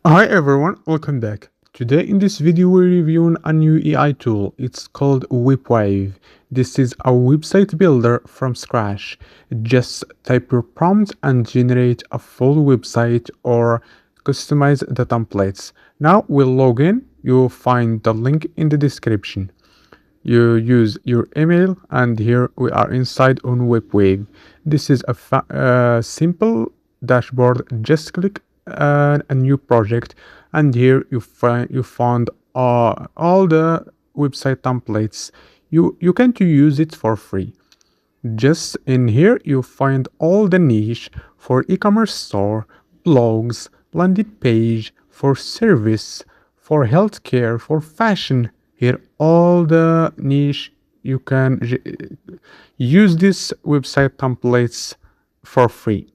Hi everyone, welcome back. Today in this video we're reviewing a new AI tool. It's called WebWave. This is a website builder from scratch. Just type your prompt and generate a full website or customize the templates. Now we'll log in. You'll find the link in the description. You use your email and here we are inside on WebWave. This is a simple dashboard. Just click a new project and here you found all the website templates. You can to use it for free. Just in here you find all the niche for e-commerce store, blogs, landing page, for service, for healthcare, for fashion. Here all the niche you can use this website templates for free.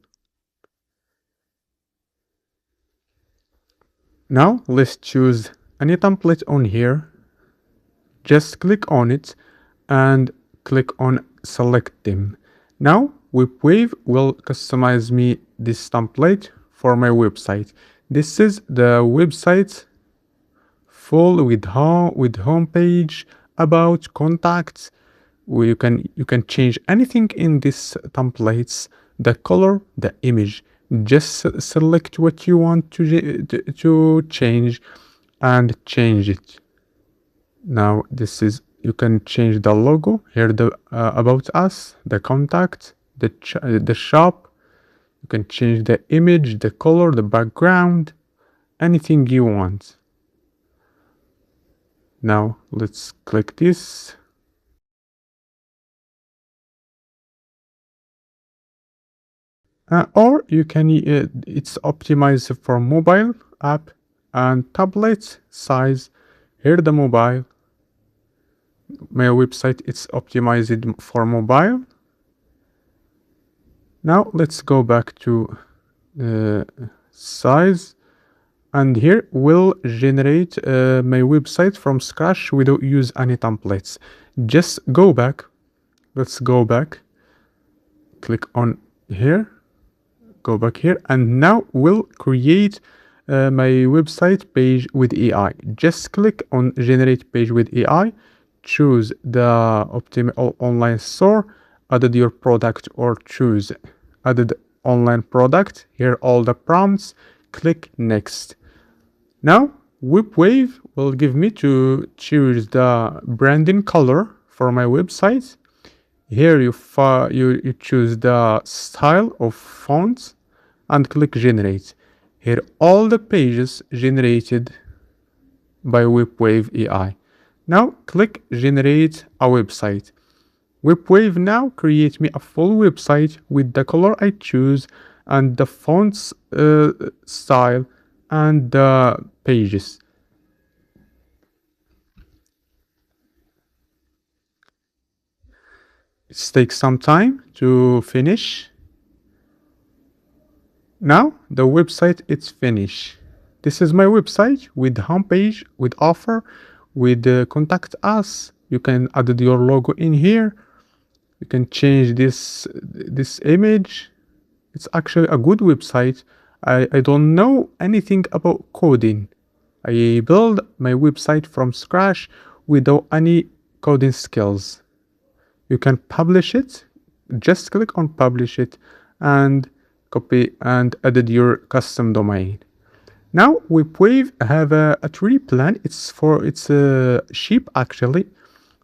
Now let's choose any template on here. Just click on it and click on select them. Now WebWave will customize me this template for my website. This is the website full with home page, about, contacts. You can change anything in this templates, the color, the image. Just select what you want to change and change it. Now this is, you can change the logo here, the about us, the contact, the shop. You can change the image, the color, the background, anything you want. Now let's click this. Or you can, it's optimized for mobile app and tablet size. Here the mobile, my website it's optimized for mobile. Now let's go back to size, and here we'll generate my website from scratch without use any templates. Just go back. Let's go back. Click on here. Go back here, and now we'll create my website page with AI. Just click on generate page with AI. Choose the optimal online store, add your product, or choose added online product. Here all the prompts. Click next. Now WebWave will give me to choose the branding color for my website. Here you choose the style of fonts and click generate. Here all the pages generated by WebWave AI. Now click generate a website. WebWave now create me a full website with the color I choose and the fonts style and the pages. It takes some time to finish. Now the website is finished. This is my website with homepage, with offer, with contact us. You can add your logo in here. You can change this image. It's actually a good website. I don't know anything about coding. I build my website from scratch without any coding skills. You can publish it. Just click on publish it and copy and add your custom domain. Now WebWave have a three plan. It's cheap actually.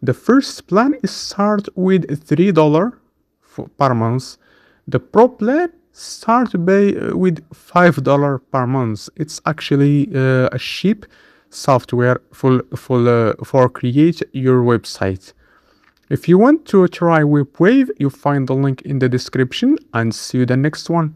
The first plan is start with $3 per month. The Pro plan start with $5 per month. It's actually a cheap software for create your website. If you want to try WebWave, you find the link in the description, and see you the next one.